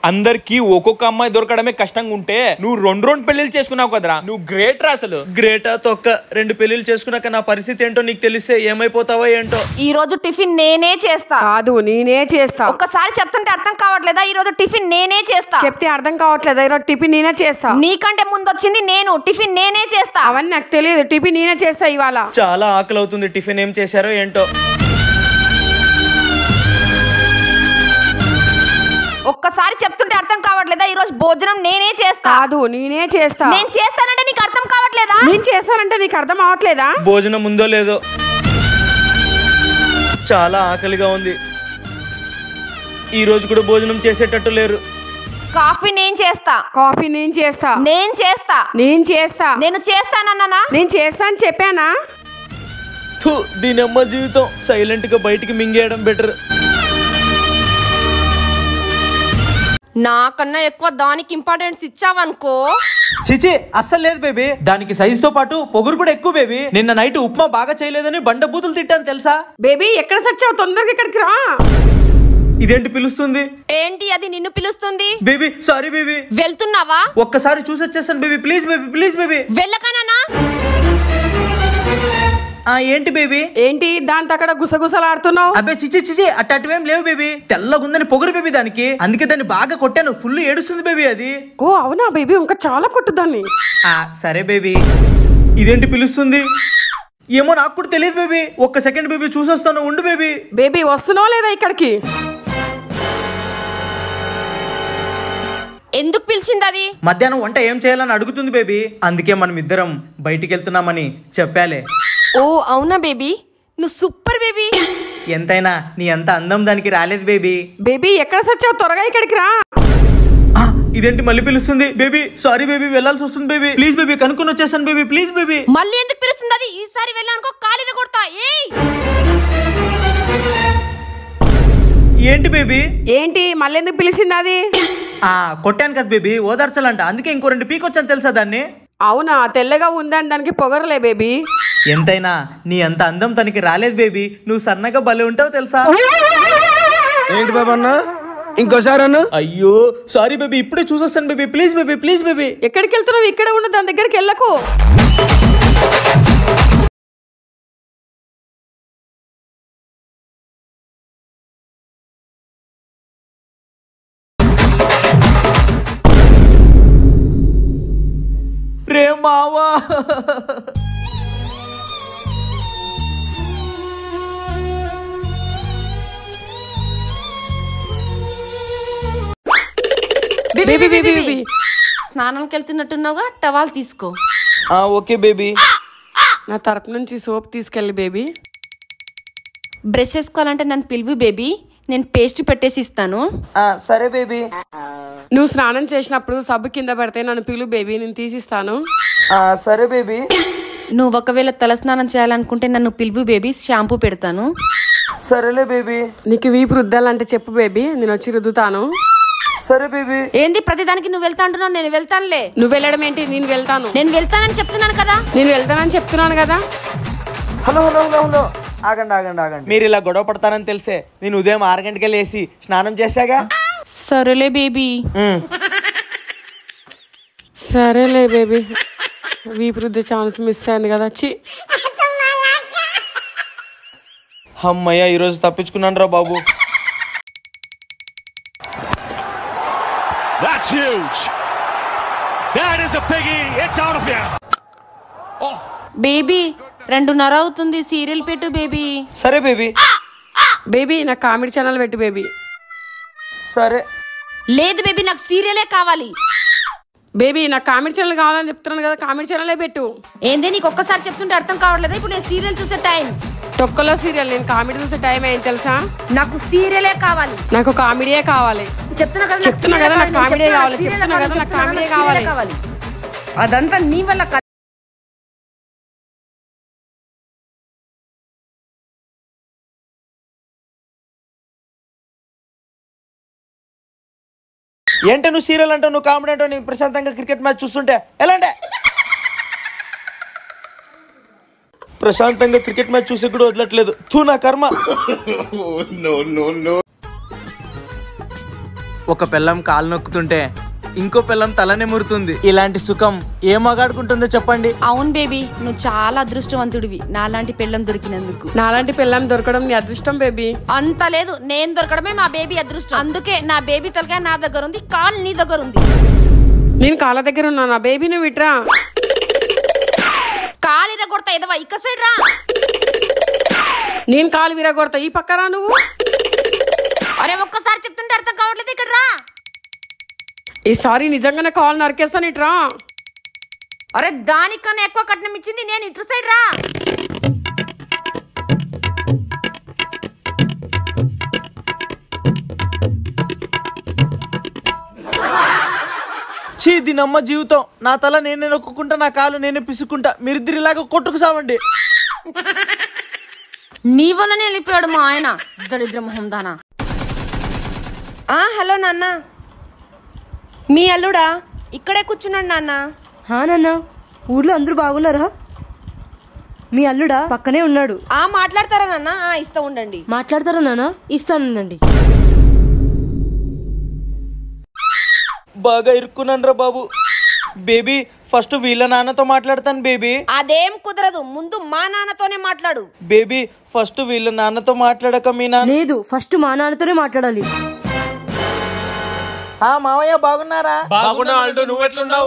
అందరికి ఒక్కొక్క అమ్మాయి దొరకడమే కష్టంగా ఉంటే నువ్వు రెండు పెళ్లిళ్ళు చేసుకున్నావు కదరా, నువ్వు గ్రేట్ రా. అసలు గ్రేటా తొక్క, 2 పెళ్లిళ్ళు చేసుకున్నాక నా పరిస్థితి ఏంటో నీకు తెలిస్తే ఏమైపోతావో ఏంటో. ఈ రోజు టిఫిన్ నేనే చేస్తా. కాదు నేనే చేస్తా. ఒక్కసారి చెప్తుంటే అర్థం కావట్లేదా? ఈ రోజు టిఫిన్ నేనే చేస్తా. చెప్తే అర్థం కావట్లేదా? ఈ రోజు టిఫిన్ నేనే చేస్తా. నీకంటే ముందు వచ్చింది నేను. టిఫిన్ నేనే చేస్తా. అవన్నీ నాకు తెలియదు. టిఫిన్ నేనే చేస్తా ఇవాళ. చాలా ఆకలి అవుతుంది. టిఫిన్ ఏం చేశారో ఏంటో. ఒక్కసారి చెప్తుంటే అర్థం కావట్లేదా? ఈ రోజు భోజనం నేనే చేస్తా. కాదు నేనే చేస్తా. నేను చేస్తానంటే నీకు అర్థం కావట్లేదా? నేను చేస్తానంటే నీకు అర్థం అవట్లేదా? భోజనం ఉందో లేదో, చాలా ఆకలిగా ఉంది. ఈ రోజు కూడా భోజనం చేసేటట్టు లేరు. కాఫీ నేను చేస్తా. కాఫీ నేను చేస్తా. నేను చేస్తా. నేను చేస్తా. నేను చేస్తానన్నానా? నేను చేస్తా అని చెప్పానా? దీని అమ్మ జీవితం. సైలెంట్ గా బయటికి మింగేయడం బెటర్. నాకన్నా ఎక్కువ దానికి ఇంపార్టెన్స్ ఇచ్చావనుకో. చిచి అస్సలు లేదు బేబీ. దానికి సైజ్ తో పాటు పొగురు కూడా ఎక్కువ బేబీ. నిన్న నైట్ ఉప్మా బాగా చేయలేదని బండ బూతులు తిట్టాను తెలుసా? బేబీ ఎక్కడ సచ్చావు? తొందరగా ఇక్కడికి రా. ఇదేంటి పిలుస్తుంది? ఏంటి అది నిన్ను పిలుస్తుంది? Baby sorry baby. వెళ్తున్నావా? ఒక్కసారి చూసొచ్చేస్తాను baby. Please baby, please baby. వెళ్ళకనా? ఏంటి బేబీ? ఏంటి దాంతో అక్కడ గుసగుసలాడుతున్నావు? అబ్బే చిచి చిచి, అట్టేం లేవు బేబీ. తెల్లగుందని పొగరు బేబీ దానికి. అందుకే దాన్ని బాగా కొట్టాను. ఫుల్ ఏడుస్తుంది బేబీ అది. ఓ అవునా బేబీ? ఇంకా చాలా కొట్టుదాన్ని. సరే బేబీ. ఇదేంటి పిలుస్తుంది? ఏమో నాకు కూడా తెలియదు బేబీ. ఒక్క సెకండ్ బేబీ, చూసొస్తాను. ఉండు బేబీ. బేబీ వస్తున్నావు లేదా ఇక్కడికి? ఎందుకు పిలిచింది అది? మధ్యాహ్నం వంట ఏం చేయాలని అడుగుతుంది బేబీ. అందుకే మనం ఇద్దరం బయటికి వెళ్తున్నామని చెప్పాలే. ఓ అవునా బేబీ, నువ్వు సూపర్ బేబీ. ఎంతైనా నీ అంత అందం దానికి రాలేదు బేబీ. బేబీ ఎక్కడ సచ్చావు? త్వరగా ఇక్కడికి రా. ఇదేంటి మళ్ళీ పిలుస్తుంది? బేబీ సారీ బేబీ, వెళ్ళాల్సి వస్తుంది బేబీ. ప్లీజ్ బేబీ, కనుక్కొని వచ్చేసాను బేబీ. Please baby. మళ్ళీ ఎందుకు పిలుస్తుంది అది? ఈసారి వెళ్ళానుకో కాలిన కొడతా. ఏంటి బేబీ? ఏంటి మళ్ళీ ఎందుకు పిలిచింది అది? కొట్టాను కదా బేబీ, ఓదార్చాలంట. అందుకే ఇంకో 2 పీకొచ్చాను తెలుసా దాన్ని. అవునా? తెల్లగా ఉందని దానికి పొగరలే బేబీ. ఎంతైనా నీ అంత అందం తనకి రాలేదు బేబీ. నువ్వు సన్నగా భలే ఉంటావు తెలుసా? ఏంటి బాబా అన్న? ఇంకోసారి అన్న. అయ్యో సారీ బేబీ, ఇప్పుడే చూసొస్తాను baby. Please baby, please baby. ఎక్కడికి వెళ్తున్నావు? ఇక్కడ ఉండు, దాని దగ్గరికి వెళ్ళకు. మావా స్నానానికి వెళ్తున్నట్టున్నావుగా, టవాల్ తీసుకో. Okay baby. నా తరపు నుంచి సోప్ తీసుకెళ్ళి బేబీ. బ్రష్ చేసుకోవాలంటే నన్ను పిలువు బేబీ, నేను పేస్ట్ పెట్టేసి ఇస్తాను. సరే బేబీ. నువ్వు స్నానం చేసినప్పుడు సబ్బు కింద పెడితే నన్ను పిలువు బేబీ, నేను తీసిస్తాను. సరే బేబీ. నువ్వు ఒకవేళ తలస్నానం చేయాలనుకుంటే నన్ను పిలువు బేబీ, షాంపూ పెడతాను. సరేలే బేబీ. నీకు వీపు రుద్దాలంటే చెప్పు బేబీ, నేను వచ్చి రుద్దుతాను. సరే బేబీ. ఏంది ప్రతిదానికి నువ్వు వెళ్తా అంటున్నావు? నేను వెళ్తానులే. నువ్వు వెళ్ళడం ఏంటి? నేను వెళ్తాను. నేను వెళ్తానని చెప్తున్నాను కదా. నేను వెళ్తానని చెప్తున్నాను కదా. హలో హలో హలో హలో, ఆగండి ఆగండి ఆగండి. మీరు ఇలా గొడవ పడతారని తెలిసే నేను ఉదయం 6 గంటలకే లేసి స్నానం చేశాగా. సరేలే బేబీ. సరేలే బేబీ, వీపు రుద్దే ఛాన్స్ మిస్ అయింది కదా. అమ్మయ్య, ఈరోజు తప్పించుకున్నాను రా బాబు. That's huge. That is a biggie. It's out of here. Oh. Baby 2:30 అవుతుంది, సీరియల్ పెట్టు బేబీ. సరే బేబీ. బేబీ నాకు కామెడీ ఛానల్ పెట్టు బేబీ. సరే. లేదు బేబీ, నాకు సీరియలే కావాలి. బేబీ నాకు కామెడీ ఛానల్ కావాలని చెప్తున్నాను కదా, కామెడీ ఛానలే పెట్టు. ఏంది నీకు ఒక్కసారి చెప్తుంటే అర్థం కావట్లేదా? ఇప్పుడు నేను సీరియల్ చూసే టైం. తొక్కలో సీరియల్, నేను కామెడీ చూసే టైం అయింది తెలుసా? నాకు సీరియలే కావాలి. నాకు కామెడీయే కావాలి. చెప్తున్నా కదా నాకు కామెడీ కావాలి. చెప్తున్నా కదా నాకు కామెడీ కావాలి. అదంతా నీ వల్ల. ఏంటో నువ్వు సీరియల్ అంటావు, నువ్వు కామెడీ అంటావు, నేను ప్రశాంతంగా క్రికెట్ మ్యాచ్ చూస్తుంటే ఎలాంటే? ప్రశాంతంగా క్రికెట్ మ్యాచ్ చూసి కూడా వదలట్లేదు. తూ నా కర్మ. ఒక పిల్లం కాలు నొక్కుతుంటే ఇంకో పిల్లం తలనే మురుతుంది. ఇలాంటి సుఖం ఏ మగాడుకుంటుందో చెప్పండి. అవును బేబీ, నువ్వు చాలా అదృష్టవంతుడివి నాలాంటి పెళ్ళం దొరికినందుకు. నాలాంటి పిల్లం దొరకడం నీ అదృష్టం బేబీ. అంత లేదు, నేను దొరకడమే మా బేబీ అదృష్టం. అందుకే నా బేబీ తలకాయ నా దగ్గర ఉంది, కాలు నీ దగ్గర ఉంది. నేను కాళ్ళ దగ్గర ఉన్నా, నా బేబీ నువ్వు ఇట్రా. కాలు ఇరగొడతా ఎదవా, ఇక్క సైడ్ రా. నేను కాలు విరగొడతా, ఈ పక్కరా నువ్వు. అరే ఒక్కసారి చెప్తుంటే అర్థం కావట్లేదు, ఇక్కడ రా. ఈసారి నిజంగానే కాలు నరికేస్తాను, ఇట్రా. అరే దానికన్నా ఎక్కువ కట్నం ఇచ్చింది నేను, ఇటు సైడ్ రా. చీ దీనమ్మ జీవితం. నా తల నేనే నొక్కుంటా, నా కాలు నేనే పిసుకుంటా. మీరిద్దరు ఇలాగ కొట్టుకు సావండి. నీ వల్లనే వెళ్ళిపోయాడు మా ఆయన, దరిద్ర మొహం దానా. హలో నాన్న, మీ అల్లుడా ఇక్కడే కూర్చున్నాడు నాన్న. నాన్న, ఊర్లో అందరూ బాగున్నారా? మీ అల్లుడా పక్కనే ఉన్నాడు. మాట్లాడతారా నాన్న? ఇస్తా ఉండండి. మాట్లాడతారా నాన్న? ఇస్తానండి. బాగా ఇరుక్కున్నాను రా బాబు. బేబీ ఫస్ట్ వీళ్ళ నాన్నతో మాట్లాడతాను బేబీ. అదేం కుదరదు, ముందు మా నాన్నతోనే మాట్లాడు. బేబీ ఫస్ట్ వీళ్ళ నాన్నతో మాట్లాడక మీ నాన్న. లేదు, ఫస్ట్ మా నాన్నతోనే మాట్లాడాలి. మావయ్య బాగున్నారా?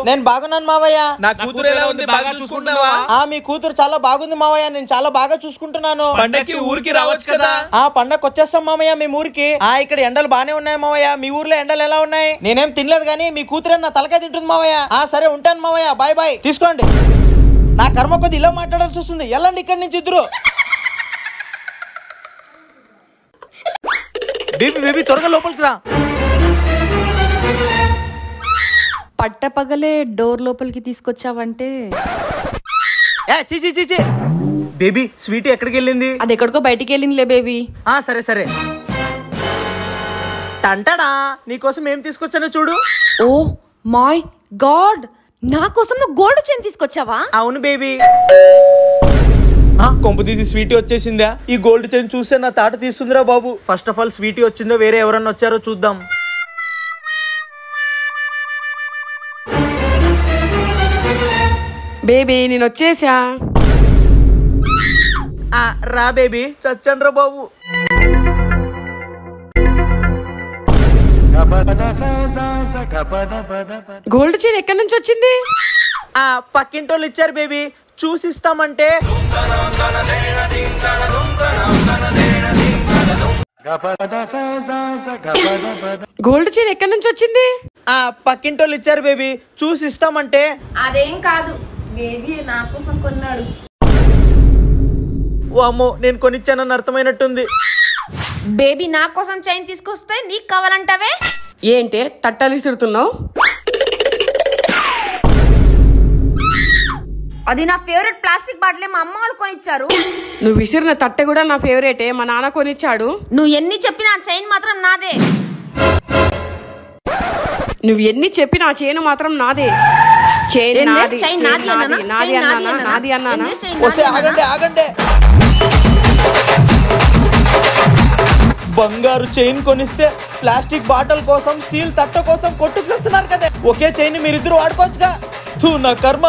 నేను బాగున్నాను మావయ్య. నా కూతురు ఎలా ఉంది, బాగా చూసుకుంటున్నావా? మీ కూతురు చాలా బాగుంది మావయ్య, నేను చాలా బాగా చూసుకుంటున్నాను. పండక్కి ఊరికి రావచ్చు కదా? పండగకి వచ్చేస్తాం మావయ్య మీ ఊరికి. ఇక్కడ ఎండలు బానే ఉన్నాయి మావయ్య. మీ ఊర్లో ఎండలు ఎలా ఉన్నాయి? నేనేం తినలేదు కానీ మీ కూతురే నా తలకాయ తింటుంది మావయ్య. సరే ఉంటాను మావయ్య, బాయ్ బాయ్. తీసుకోండి. నా కర్మ కొద్ది ఇలా మాట్లాడాల్సి వస్తుంది. వెళ్ళండి ఇక్కడి నుంచి ఇద్దరు. బేబీ బేబీ త్వరగా లోపలికి రా. పట్టపగలే డోర్ లోపలికి తీసుకొచ్చావంటే. చీ బేబీ స్వీట్ ఎక్కడికి వెళ్ళింది? అది ఎక్కడికో బయటికి వెళ్ళిందిలే బేబీ. సరే సరే. టంటడా నీకోసం ఏం తీసుకొచ్చానో చూడు. ఓ మై గాడ్, నా కోసం నువ్వు గోల్డ్ చైన్ తీసుకొచ్చావా? అవును బేబీ. కొంపు తీసి స్వీటీ వచ్చేసిందా? ఈ గోల్డ్ చైన్ చూస్తే నా తాట తీస్తుందిరా బాబు. ఫస్ట్ ఆఫ్ ఆల్ స్వీటీ వచ్చిందో వేరే ఎవరన్నా వచ్చారో చూద్దాం. బేబీ నేను వచ్చేసా. రా బేబీ. చచ్చండ్రా బాబు. గోల్డ్ చైన్ ఎక్కడి నుంచి వచ్చింది? పక్కింటోళ్ళు ఇచ్చారు బేబీ, చూసిస్తామంటే. గోల్డ్ చైన్ ఎక్కడి నుంచి వచ్చింది? పక్కింటోళ్ళు ఇచ్చారు బేబీ, చూసిస్తామంటే. అదేం కాదు బేబీ, నా కోసం కొన్నాడు. అమ్మో, నేను కొనిచ్చానని అర్థమైనట్టుంది. బేబీ నా కోసం చైన్ తీసుకొస్తే నీకు కావాలంటావే? ఏంటే తట్టలు విసురుతున్నావు? అది నా ఫేవరెట్ ప్లాస్టిక్ బాటిల్, మా అమ్మ వాళ్ళు కొనిచ్చారు. నువ్వు విసిరిన తట్టె కూడా నా ఫేవరెటే, మా నాన్న కొనిచ్చాడు. నువ్వు ఎన్ని చెప్పినా చైన్ మాత్రం నాదే. నువ్వు ఎన్ని చెప్పినా చైన్ మాత్రం నాదే. చైన్ నాది, నాది అన్నానా? ఆగండి. బంగారు చైన్ కొనిస్తే ప్లాస్టిక్ బాటిల్ కోసం, స్టీల్ తట్ట కోసం కొట్టుకు చేస్తున్నారు కదా. ఒకే చైన్ మీరిద్దరు వాడుకోవచ్చుగా. నా కర్మ.